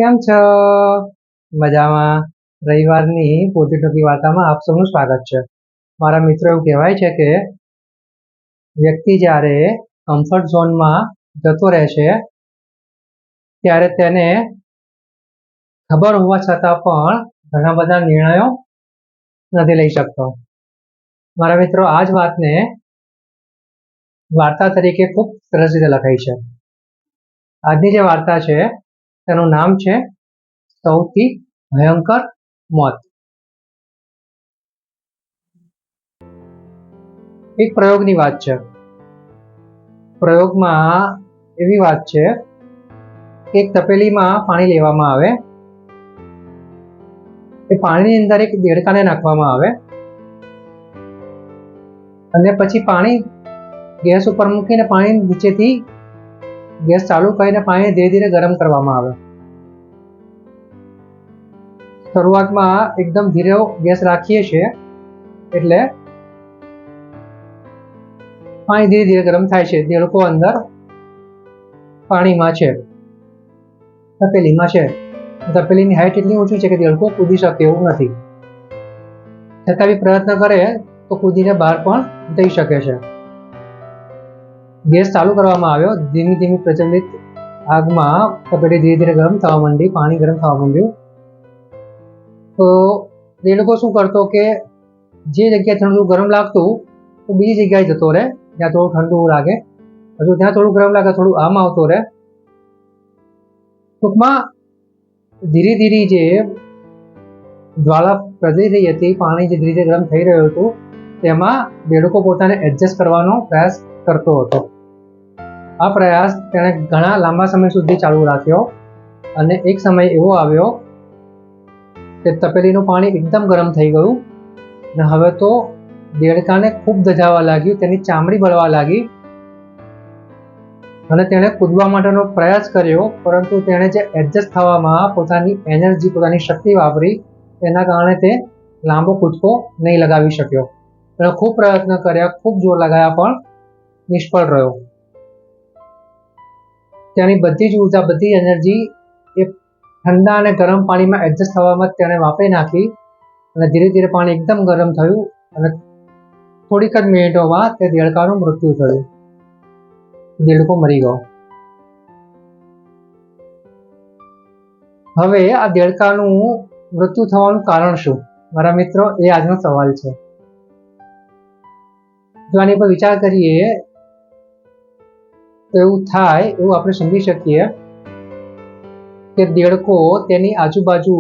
કેમ છો? મજામાં? રવિવારની પોતી ટોકી વાર્તામાં આપ સૌનું સ્વાગત છે. મારા મિત્રો, એવું કહેવાય છે કે વ્યક્તિ જ્યારે કમ્ફર્ટ ઝોનમાં જતો રહે છે ત્યારે તેને ખબર હોવા છતાં પણ ઘણા બધા નિર્ણયો નથી લઈ શકતો. મારા મિત્રો, આ જ વાતને વાર્તા તરીકે ખૂબ સરસ રીતે લખાઈ છે. આજની જે વાર્તા છે તેનું નામ છે સૌથી ભયંકર મોત. એક પ્રયોગની વાત છે. પ્રયોગમાં એવી વાત છે કે એક તપેલીમાં પાણી લેવામાં આવે, એ પાણીની અંદર એક દેડકાને નાખવામાં આવે અને પછી પાણી ગેસ ઉપર મૂકીને પાણી નીચેથી ગેસ ચાલુ કરીને પાણી ધીરે ધીરે ગરમ કરવામાં આવે. શરૂઆતમાં એકદમ ધીરે ગેસ રાખીએ છીએ એટલે પાણી ધીરે ધીરે ગરમ થાય છે. દેડકો અંદર પાણીમાં છે, તપેલીમાં છે. તપેલીની હાઈટ એટલી ઊંચી છે કે દેડકો કૂદી શકે એવું નથી, છતાં બી પ્રયત્ન કરે તો કૂદીને બહાર પણ જઈ શકે છે. ગેસ ચાલુ કરવામાં આવ્યો, ધીમી ધીમી પ્રચલિત આગમાં તપેલી ધીરે ધીરે ગરમ થવા માંડી, પાણી ગરમ થવા માંડ્યું. તો દેડકો શું કરતો કે જે જગ્યાએ ઠંડુ ગરમ લાગતું તો બીજી જગ્યાએ જતો રહે જ્યાં થોડું ઠંડુ લાગે, હજુ ત્યાં થોડું ગરમ લાગે થોડું આમ આવતો રહે. ટૂંકમાં ધીરે ધીરે જે જ્વાળા પ્રજરી રહી હતી, પાણી જે ધીરે ધીરે ગરમ થઈ રહ્યું હતું, તેમાં દેડકો પોતાને એડજસ્ટ કરવાનો પ્રયાસ કરતો હતો. આ પ્રયાસ તેણે ઘણા લાંબા સમય સુધી ચાલુ રાખ્યો અને એક સમય એવો આવ્યો કે તપેલીનું પાણી એકદમ ગરમ થઈ ગયું અને હવે તો દેડકાને ખૂબ દઝાવા લાગ્યું, તેની ચામડી બળવા લાગી અને તેણે કૂદવા માટેનો પ્રયાસ કર્યો, પરંતુ તેણે જે એડજસ્ટ થવામાં પોતાની એનર્જી, પોતાની શક્તિ વાપરી, તેના કારણે તે લાંબો કૂદકો નહીં લગાવી શક્યો. તેણે ખૂબ પ્રયત્ન કર્યા, ખૂબ જોર લગાવ્યા, પણ નિષ્ફળ રહ્યો. તેની બધી જ ઉર્જા, બધી એનર્જી એ ઠંડા અને ગરમ પાણીમાં એડજસ્ટ થવામાં તેણે વાપરી નાખી અને ધીરે ધીરે પાણી એકદમ ગરમ થયું અને થોડીક જ મિનિટોમાં તે દેડકાનું મૃત્યુ થયું. દેડકો મરી ગયો. હવે આ દેડકાનું મૃત્યુ થવાનું કારણ શું? મારા મિત્રો, એ આજનો સવાલ છે. જો આની પર વિચાર કરીએ તો એવું થાય, એવું આપણે સમજી શકીએ કે દેડકો તેની આજુબાજુ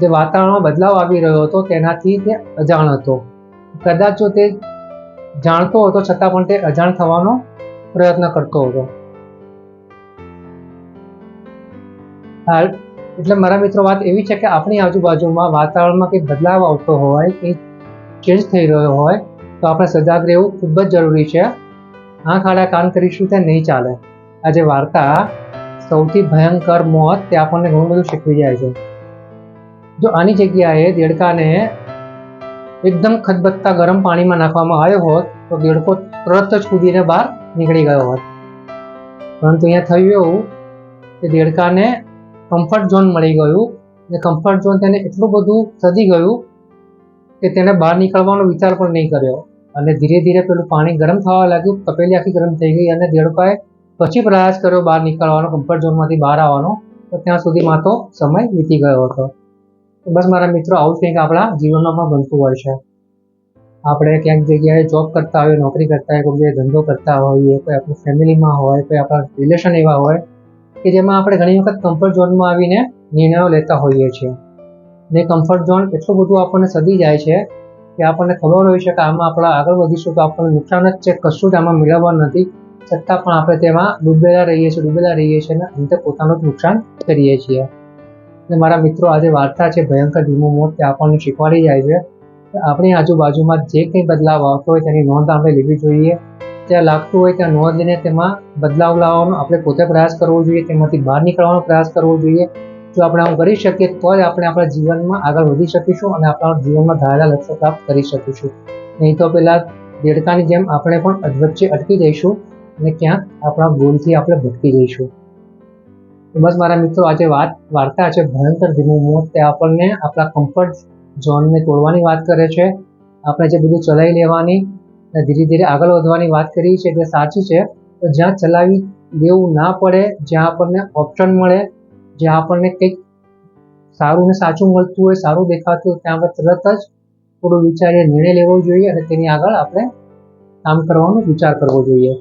જે વાતાવરણમાં બદલાવ આવી રહ્યો હતો તેનાથી તે અજાણ હતો. કદાચ જો તે જાણતો હતો છતાં પણ તે અજાણ થવાનો પ્રયત્ન કરતો હતો. એટલે મારા મિત્રો, વાત એવી છે કે આપણી આજુબાજુમાં વાતાવરણમાં કંઈક બદલાવ આવતો હોય, કંઈક ચેન્જ થઈ રહ્યો હોય તો આપણે સજાગ રહેવું ખૂબ જ જરૂરી છે. આંખ આડા કાન કરીશું તે નહીં ચાલે. આ જે વાર્તા સૌથી ભયંકર મોત, તે આપણને ઘણું બધું શીખવી જાય છે. જો આની જગ્યાએ દેડકાને એકદમ ખદબદતા ગરમ પાણીમાં નાખવામાં આવ્યો હોત તો દેડકો તરત જ કૂદીને બહાર નીકળી ગયો હોત. પરંતુ અહીંયા થયું એવું કે દેડકાને કમ્ફર્ટ ઝોન મળી ગયું અને કમ્ફર્ટ ઝોન તેને એટલું બધું સદી ગયું કે તેને બહાર નીકળવાનો વિચાર પણ નહીં કર્યો અને ધીરે ધીરે પેલું પાણી ગરમ થવા લાગ્યું, તપેલી આખી ગરમ થઈ ગઈ અને દેડકાએ પછી પ્રયાસ કર્યો બહાર નીકળવાનો, કમ્ફર્ટ ઝોનમાંથી બહાર આવવાનો, તો ત્યાં સુધીમાં તો સમય વીતી ગયો હતો. બસ મારા મિત્રો, આવું કંઈક આપણા જીવનમાં પણ બનતું હોય છે. આપણે ક્યાંક જગ્યાએ જોબ કરતા હોઈએ, નોકરી કરતા હોય, કોઈ જગ્યાએ ધંધો કરતા હોઈએ, કોઈ આપણી ફેમિલીમાં હોય, કોઈ આપણા રિલેશન એવા હોય કે જેમાં આપણે ઘણી વખત કમ્ફર્ટ ઝોનમાં આવીને નિર્ણયો લેતા હોઈએ છીએ. ને કમ્ફર્ટ ઝોન એટલું બધું આપણને સદી જાય છે કે આપણને ખબર હોય છે કે આમાં આપણે આગળ વધીશું તો આપણને નુકસાન જ છે, કશું જ આમાં મેળવવા નથી, છતાં પણ આપણે તેમાં ડૂબેલા રહીએ છીએ અને અંતે પોતાનું જ નુકસાન કરીએ છીએ. અને મારા મિત્રો, આ જે વાર્તા છે ભયંકર ધીમું મોત, તે આપણને શીખવાડી જાય છે કે આપણી આજુબાજુમાં જે કંઈ બદલાવ આવતો હોય તેની નોંધ આપણે લેવી જોઈએ. જ્યાં લાગતું હોય ત્યાં નોંધ લઈને તેમાં બદલાવ લાવવાનો આપણે પોતે પ્રયાસ કરવો જોઈએ, તેમાંથી બહાર નીકળવાનો પ્રયાસ કરવો જોઈએ. જો આપણે આમ કરી શકીએ તો જ આપણે આપણા જીવનમાં આગળ વધી શકીશું અને આપણા જીવનમાં ધારેલા લક્ષ્ય પ્રાપ્ત કરી શકીશું. નહીં તો પેલા દેડકાની જેમ આપણે પણ વચ્ચે અટકી જઈશું અને ક્યાંક આપણા ગોલથી આપણે ભટકી જઈશું. બસ મારા મિત્રો, આજે વાર્તા છે ભયંકર ધીમું મોત. તે આપણને આપણા કમ્ફર્ટ ઝોનને તોડવાની વાત કરે છે. આપણે જે બધું ચલાવી લેવાની અને ધીરે ધીરે આગળ વધવાની વાત કરી છે તે સાચી છે. તો જ્યાં ચલાવી લેવું ના પડે, જ્યાં આપણને ઓપ્શન મળે, જ્યાં આપણને કંઈક સારું ને સાચું મળતું હોય, સારું દેખાતું હોય, ત્યાં આપણે તરત જ થોડું વિચારીને નિર્ણય લેવો જોઈએ અને તેની આગળ આપણે કામ કરવાનો વિચાર કરવો જોઈએ.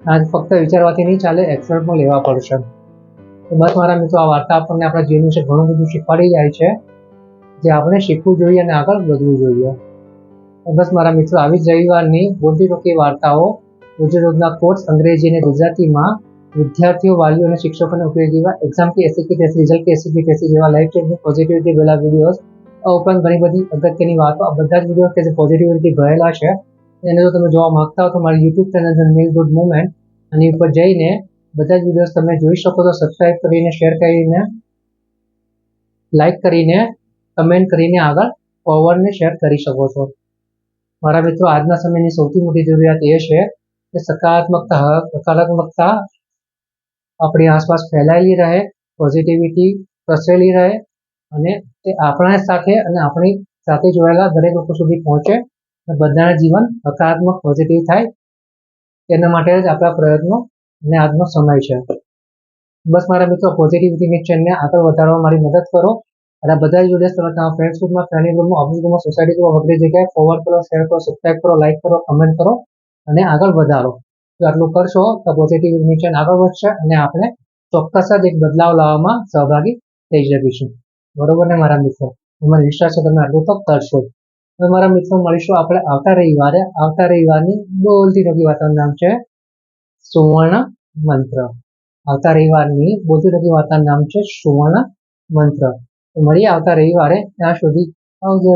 આ ફક્ત વિચારવાથી નહીં ચાલે, એક્શન પણ લેવા પડશે. તો બસ મારા મિત્રો, આ વાર્તા આપણને આપણા જીવન વિશે ઘણું બધું શીખવાડી જાય છે, જે આપણે શીખવું જોઈએ અને આગળ વધવું જોઈએ. તો બસ મારા મિત્રો, આવી જ રવિવારની બોલતી ટોકી વાર્તાઓ, રોજે રોજના કોર્સ અંગ્રેજી અને ગુજરાતીમાં વિદ્યાર્થીઓ, વાલીઓ અને શિક્ષકોને ઉપયોગી એવા એક્ઝામ की ऐसी की तैसी, रिजल्ट की ऐसी की तैसी જેવા લાઈફ સ્ટાઈલની પોઝિટિવિટી ભરેલા વિડીયોઝ, આ ઉપરાંત ઘણી બધી અગત્યની વાતો, આ બધા જ વિડીયો કે જે પોઝિટિવિટી ભરેલા છે, એને જો તમે જોવા માંગતા હો તો મારી યુટ્યુબ ચેનલ છે નીલ ગુડ મુવમેન્ટ, આની ઉપર જઈને બધા જ વિડીયોઝ તમે જોઈ શકો છો. સબસ્ક્રાઇબ કરીને, શેર કરીને, લાઈક કરીને, કમેન્ટ કરીને આગળ ફોરવર્ડને શેર કરી શકો છો. મારા મિત્રો, આજના સમયની સૌથી મોટી જરૂરિયાત એ છે કે સકારાત્મકતા આપણી આસપાસ ફેલાયેલી રહે, પોઝિટિવિટી પ્રસરેલી રહે અને તે આપણા સાથે અને આપણી સાથે જોડાયેલા દરેક લોકો સુધી પહોંચે અને બધાના જીવન હકારાત્મક પોઝિટિવ થાય. તેના માટે જ આપણા પ્રયત્નો અને આજનો સમય છે. બસ મારા મિત્રો, પોઝિટિવિટીની ચેનને આગળ વધારવા મારી મદદ કરો અને બધા જ વિડીયોઝ તમે તમારા ફ્રેન્ડ્સ ગ્રુપમાં, ફેમિલી ગ્રુપમાં, ઓફિસ ગ્રુપમાં, સોસાયટી ગ્રુપમાં વગેરે જગ્યાએ ફોરવર્ડ કરો, શેર કરો, સબસ્ક્રાઇબ કરો, લાઈક કરો, કમેન્ટ કરો અને આગળ વધારો. જો આટલું કરશો તો પોઝિટિવિટીની ચેન આગળ વધશે અને આપણે ચોક્કસ જ એક બદલાવ લાવવામાં સહભાગી થઈ શકીશું. બરોબર ને મારા મિત્રો? મને વિશ્વાસ છે તમે આટલું તો કરશો. હવે મારા મિત્રો, મળીશું આપણે આવતા રવિવારે. આવતા રવિવારની બોલતી ટોકી વાર્તાનું નામ છે સુવર્ણ મંત્ર. આવતા રવિવારની બોલતી ટોકી વાર્તાનું નામ છે સુવર્ણ મંત્ર. તો મળીએ આવતા રવિવારે. ત્યાં સુધી આવજો.